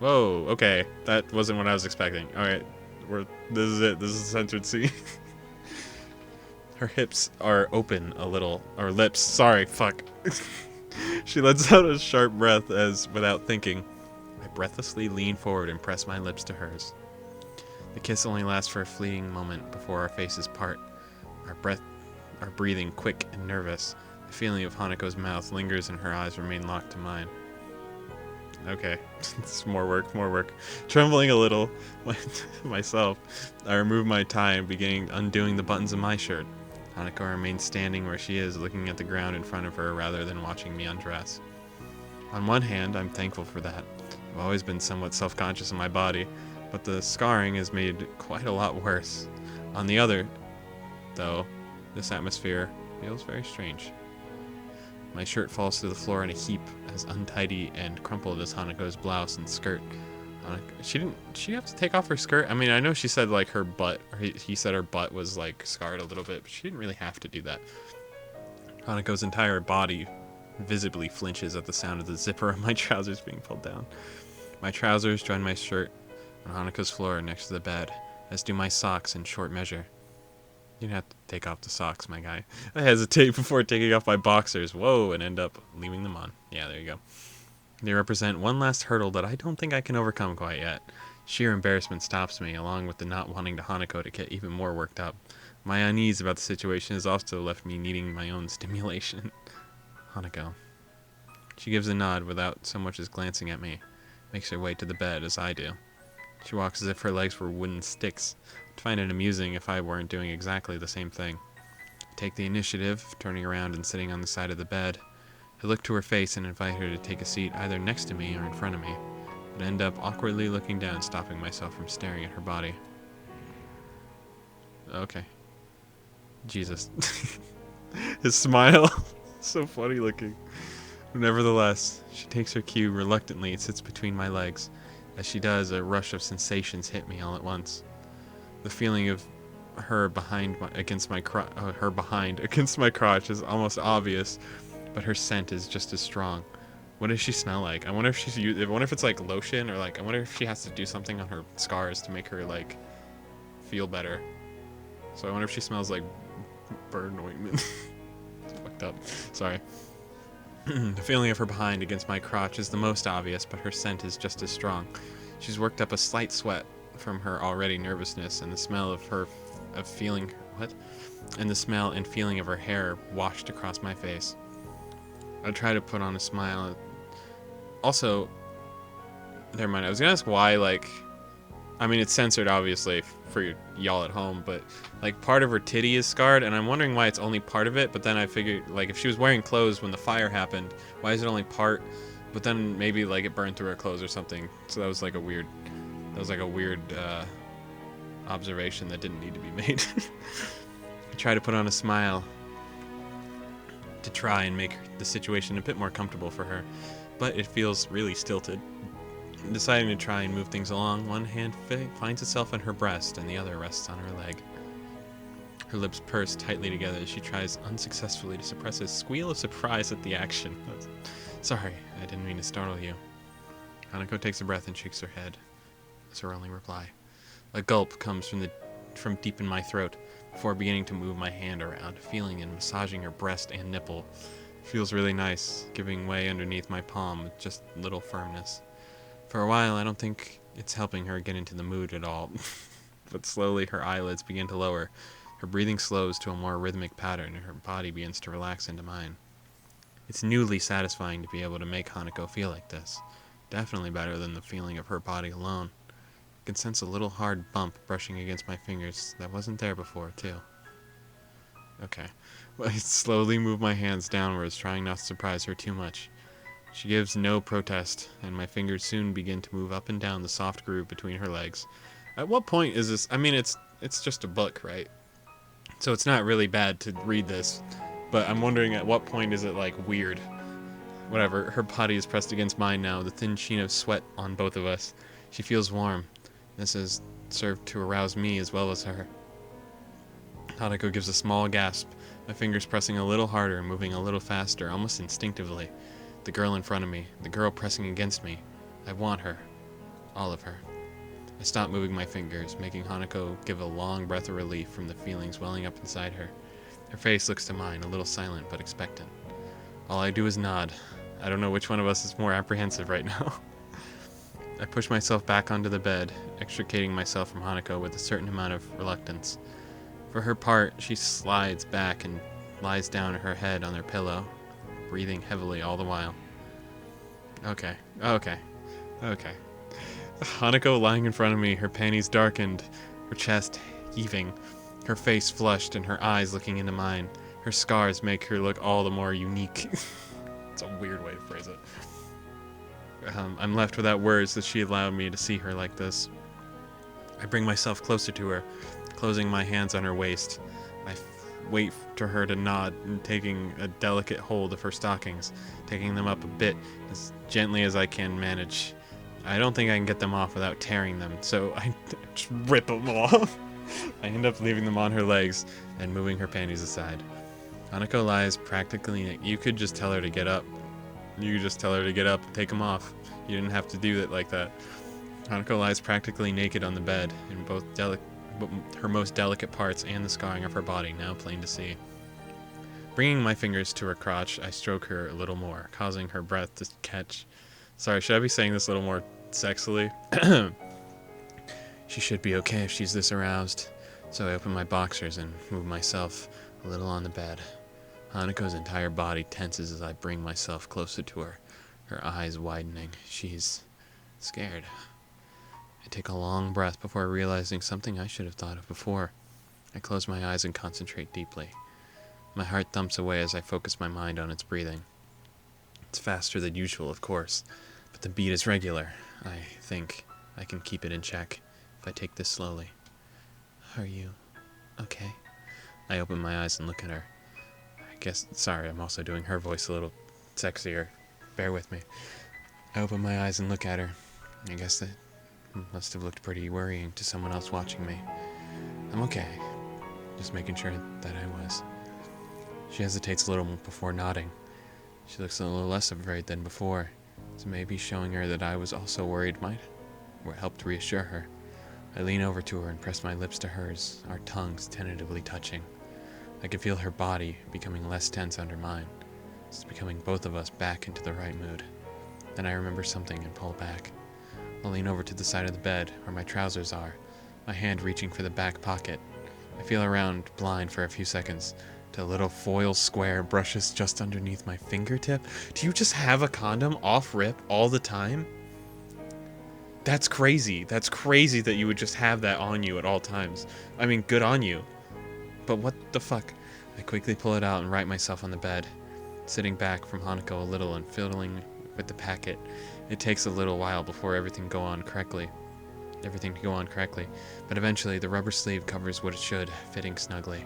Whoa, okay. That wasn't what I was expecting. Alright, this is it. This is the censored scene. Her hips are open a little. Or lips, sorry, fuck. She lets out a sharp breath as, without thinking, I breathlessly lean forward and press my lips to hers. The kiss only lasts for a fleeting moment before our faces part, our breathing quick and nervous. The feeling of Hanako's mouth lingers and her eyes remain locked to mine. Okay, it's more work, more work. Trembling a little myself, I remove my tie and begin undoing the buttons of my shirt. Hanako remains standing where she is, looking at the ground in front of her rather than watching me undress. On one hand, I'm thankful for that. I've always been somewhat self-conscious of my body, but the scarring has made quite a lot worse. On the other, though, this atmosphere feels very strange. My shirt falls to the floor in a heap, as untidy and crumpled as Hanako's blouse and skirt. She have to take off her skirt? I mean, I know she said like her butt, or he said her butt was like scarred a little bit, but she didn't really have to do that. Hanako's entire body visibly flinches at the sound of the zipper of my trousers being pulled down. My trousers join my shirt on Hanako's floor next to the bed, as do my socks in short measure. You didn't have to take off the socks, my guy. I hesitate before taking off my boxers, whoa, and end up leaving them on. Yeah, there you go. They represent one last hurdle that I don't think I can overcome quite yet. Sheer embarrassment stops me, along with the not wanting to Hanako to get even more worked up. My unease about the situation has also left me needing my own stimulation. Hanako. She gives a nod without so much as glancing at me, makes her way to the bed as I do. She walks as if her legs were wooden sticks. I'd find it amusing if I weren't doing exactly the same thing. I take the initiative, turning around and sitting on the side of the bed. I look to her face and invite her to take a seat either next to me or in front of me, but end up awkwardly looking down, stopping myself from staring at her body. Okay. Jesus. His smile. So funny looking. Nevertheless, she takes her cue reluctantly and sits between my legs. As she does, a rush of sensations hit me all at once. The feeling of her behind against my crotch is almost obvious, but her scent is just as strong. What does she smell like? I wonder if it's like lotion, or like I wonder if she has to do something on her scars to make her like feel better. So I wonder if she smells like burn ointment. It's fucked up. Sorry. The feeling of her behind against my crotch is the most obvious, but her scent is just as strong. She's worked up a slight sweat from her already nervousness, and the smell of feeling of her hair washed across my face. I try to put on a smile. Also, never mind. I was gonna ask why, like, I mean, it's censored obviously for y'all at home, but like part of her titty is scarred, and I'm wondering why it's only part of it. But then I figured, like, if she was wearing clothes when the fire happened, why is it only part? But then maybe like it burned through her clothes or something. So that was like a weird observation that didn't need to be made. I try to put on a smile to try and make the situation a bit more comfortable for her, but it feels really stilted. Deciding to try and move things along, one hand finds itself on her breast and the other rests on her leg. Her lips purse tightly together as she tries unsuccessfully to suppress a squeal of surprise at the action. Sorry, I didn't mean to startle you. Hanako takes a breath and shakes her head. That's her only reply. A gulp comes from deep in my throat before beginning to move my hand around, feeling and massaging her breast and nipple. It feels really nice, giving way underneath my palm with just little firmness. For a while, I don't think it's helping her get into the mood at all. But slowly, her eyelids begin to lower. Her breathing slows to a more rhythmic pattern, and her body begins to relax into mine. It's newly satisfying to be able to make Hanako feel like this. Definitely better than the feeling of her body alone. I can sense a little hard bump brushing against my fingers that wasn't there before, too. Okay. Well, I slowly move my hands downwards, trying not to surprise her too much. She gives no protest, and my fingers soon begin to move up and down the soft groove between her legs. At what point is this? I mean, it's just a book, right? So it's not really bad to read this, but I'm wondering at what point is it, like, weird? Whatever, her body is pressed against mine now, the thin sheen of sweat on both of us. She feels warm. This has served to arouse me as well as her. Hanako gives a small gasp, my fingers pressing a little harder, moving a little faster, almost instinctively. The girl in front of me, the girl pressing against me. I want her. All of her. I stop moving my fingers, making Hanako give a long breath of relief from the feelings welling up inside her. Her face looks to mine, a little silent but expectant. All I do is nod. I don't know which one of us is more apprehensive right now. I push myself back onto the bed, extricating myself from Hanako with a certain amount of reluctance. For her part, she slides back and lies down her head on her pillow, breathing heavily all the while. Okay. Hanako lying in front of me, her panties darkened, her chest heaving, her face flushed, and her eyes looking into mine. Her scars make her look all the more unique. It's a weird way to phrase it. I'm left without words that she allowed me to see her like this. I bring myself closer to her, closing my hands on her waist. I wait for her to nod and taking a delicate hold of her stockings, taking them up a bit as gently as I can manage. I don't think I can get them off without tearing them, so I just rip them off. I end up leaving them on her legs and moving her panties aside. Hanako lies practically. You could just tell her to get up. You could just tell her to get up and take them off. You didn't have to do it like that. Hanako lies practically naked on the bed, in both her most delicate parts and the scarring of her body now plain to see. Bringing my fingers to her crotch, I stroke her a little more, causing her breath to catch. Sorry, should I be saying this a little more sexily? She should be okay if she's this aroused. So I open my boxers and move myself a little on the bed. Hanako's entire body tenses as I bring myself closer to her, her eyes widening. She's scared. I take a long breath before realizing something I should have thought of before. I close my eyes and concentrate deeply. My heart thumps away as I focus my mind on its breathing. It's faster than usual, of course, but the beat is regular. I think I can keep it in check if I take this slowly. Are you okay? I open my eyes and look at her. Sorry, I'm also doing her voice a little sexier. Bear with me. I open my eyes and look at her. I guess that must have looked pretty worrying to someone else watching me. I'm okay. Just making sure that I was. She hesitates a little before nodding. She looks a little less afraid than before, so maybe showing her that I was also worried might help reassure her. I lean over to her and press my lips to hers, our tongues tentatively touching. I could feel her body becoming less tense under mine. It's becoming both of us back into the right mood. Then I remember something and pull back. I lean over to the side of the bed, where my trousers are, my hand reaching for the back pocket. I feel around, blind for a few seconds, till a little foil square brushes just underneath my fingertip. Do you just have a condom off rip all the time? That's crazy. That's crazy that you would just have that on you at all times. I mean, good on you. But what the fuck? I quickly pull it out and right myself on the bed, sitting back from Hanako a little and fiddling with the packet. It takes a little while before everything to go on correctly. But eventually the rubber sleeve covers what it should, fitting snugly.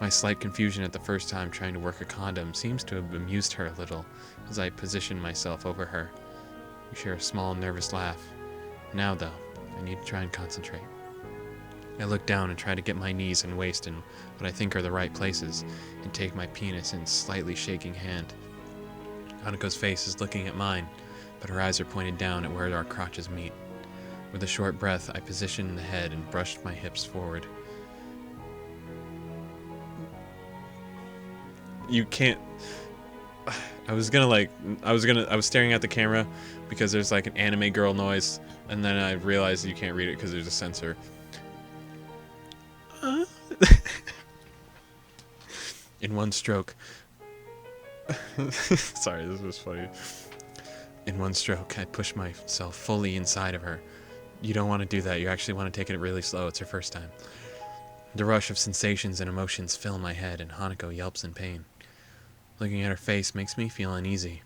My slight confusion at the first time trying to work a condom seems to have amused her a little as I position myself over her. We share a small, nervous laugh. Now, though, I need to try and concentrate. I look down and try to get my knees and waist in what I think are the right places, and take my penis in slightly shaking hand. Hanako's face is looking at mine, but her eyes are pointed down at where our crotches meet. With a short breath, I position the head and brushed my hips forward. You can't... I was staring at the camera because there's like an anime girl noise, and then I realized you can't read it because there's a censor. In one stroke. Sorry, this was funny. In one stroke, I push myself fully inside of her. You don't want to do that. You actually want to take it really slow. It's her first time. The rush of sensations and emotions fill my head, and Hanako yelps in pain. Looking at her face makes me feel uneasy.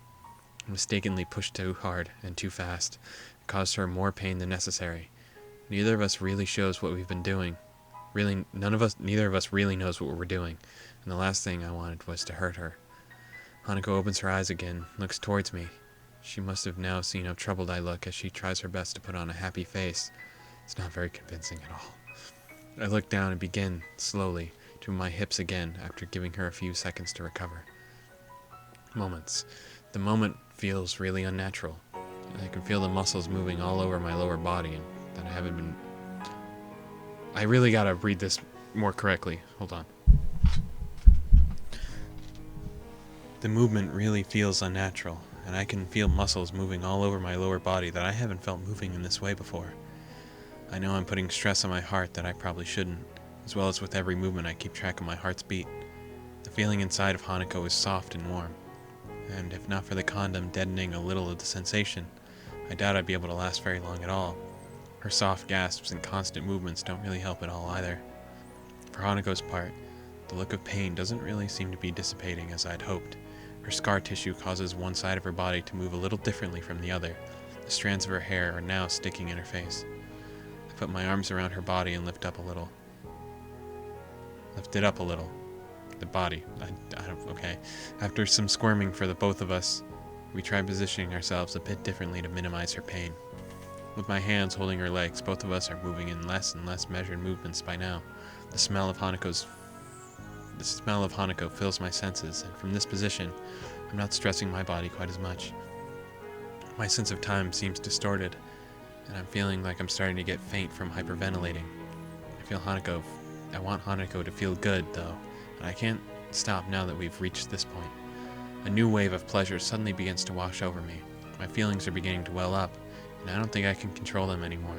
I mistakenly pushed too hard and too fast. It caused her more pain than necessary. Neither of us really shows what we've been doing. Neither of us really knows what we're doing, and the last thing I wanted was to hurt her. Hanako opens her eyes again, looks towards me. She must have now seen how troubled I look as she tries her best to put on a happy face. It's not very convincing at all. I look down and begin, slowly, to my hips again after giving her a few seconds to recover. Moments. The moment feels really unnatural. I can feel the muscles moving all over my lower body, and that I haven't been... I really gotta read this more correctly. Hold on. The movement really feels unnatural, and I can feel muscles moving all over my lower body that I haven't felt moving in this way before. I know I'm putting stress on my heart that I probably shouldn't, as well as with every movement I keep track of my heart's beat. The feeling inside of Hanako is soft and warm, and if not for the condom deadening a little of the sensation, I doubt I'd be able to last very long at all. Her soft gasps and constant movements don't really help at all either. For Hanako's part, the look of pain doesn't really seem to be dissipating as I'd hoped. Her scar tissue causes one side of her body to move a little differently from the other. The strands of her hair are now sticking in her face. I put my arms around her body and lift it up a little. The body. Okay. After some squirming for the both of us, we tried positioning ourselves a bit differently to minimize her pain. With my hands holding her legs, both of us are moving in less and less measured movements by now. The smell of Hanako fills my senses, and from this position, I'm not stressing my body quite as much. My sense of time seems distorted, and I'm feeling like I'm starting to get faint from hyperventilating. I want Hanako to feel good, though, and I can't stop now that we've reached this point. A new wave of pleasure suddenly begins to wash over me. My feelings are beginning to well up, and I don't think I can control them anymore.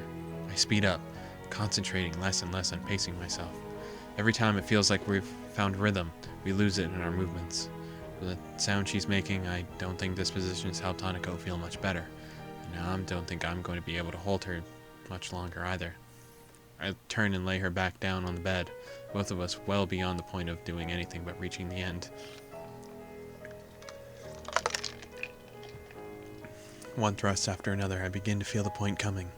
I speed up, concentrating less and less on pacing myself. Every time it feels like we've found rhythm, we lose it in our movements. With the sound she's making, I don't think this position has helped Hanako feel much better, and now I don't think I'm going to be able to hold her much longer either. I turn and lay her back down on the bed, both of us well beyond the point of doing anything but reaching the end. One thrust after another, I begin to feel the point coming,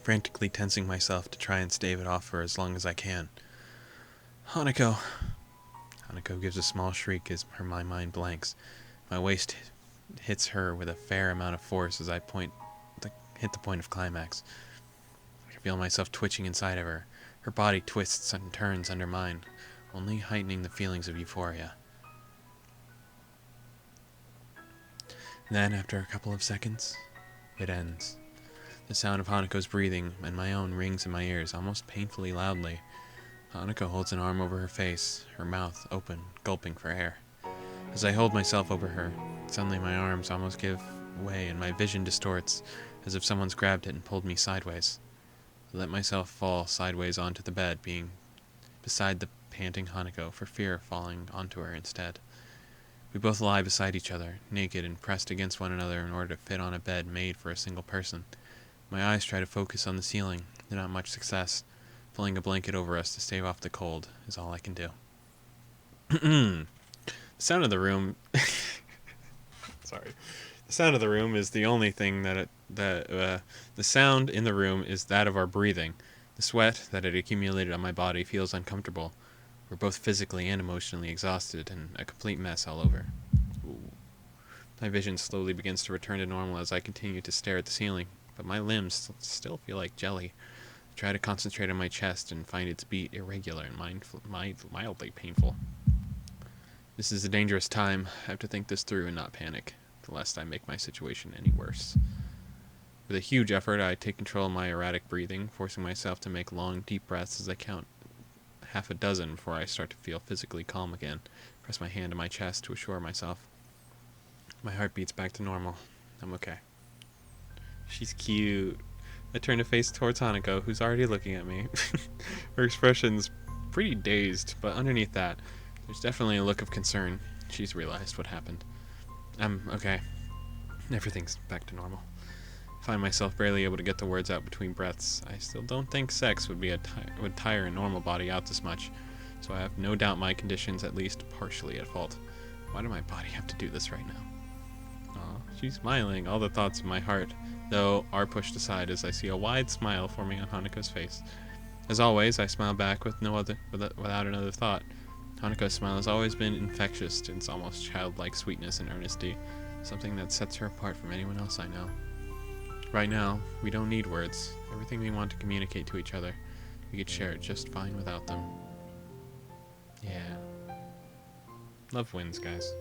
frantically tensing myself to try and stave it off for as long as I can. Hanako! Hanako gives a small shriek as my mind blanks. My waist hits her with a fair amount of force as I hit the point of climax. I feel myself twitching inside of her. Her body twists and turns under mine, only heightening the feelings of euphoria. Then, after a couple of seconds, it ends. The sound of Hanako's breathing and my own rings in my ears almost painfully loudly. Hanako holds an arm over her face, her mouth open, gulping for air. As I hold myself over her, suddenly my arms almost give way and my vision distorts, as if someone's grabbed it and pulled me sideways. I let myself fall sideways onto the bed, being beside the panting Hanako for fear of falling onto her instead. We both lie beside each other, naked and pressed against one another in order to fit on a bed made for a single person. My eyes try to focus on the ceiling, to not much success. Pulling a blanket over us to stave off the cold is all I can do. The sound of the room... Sorry. The sound of the room is the only thing the sound in the room is that of our breathing. The sweat that had accumulated on my body feels uncomfortable. We're both physically and emotionally exhausted and a complete mess all over. Ooh. My vision slowly begins to return to normal as I continue to stare at the ceiling, but my limbs still feel like jelly. I try to concentrate on my chest and find its beat irregular and mildly painful. This is a dangerous time. I have to think this through and not panic, lest I make my situation any worse. With a huge effort, I take control of my erratic breathing, forcing myself to make long, deep breaths as I count half a dozen before I start to feel physically calm again. Press my hand to my chest to assure myself. My heart beats back to normal. I'm okay. She's cute. I turn to face towards Hanako, who's already looking at me. Her expression's pretty dazed, but underneath that, there's definitely a look of concern. She's realized what happened. I'm okay. Everything's back to normal. I find myself barely able to get the words out between breaths. I still don't think sex would tire a normal body out this much, so I have no doubt my condition's at least partially at fault. Why did my body have to do this right now? Aw, she's smiling. All the thoughts of my heart, though, are pushed aside as I see a wide smile forming on Hanako's face. As always, I smile back without another thought. Hanako's smile has always been infectious in its almost childlike sweetness and earnesty, something that sets her apart from anyone else I know. Right now, we don't need words. Everything we want to communicate to each other, we could share it just fine without them. Yeah. Love wins, guys.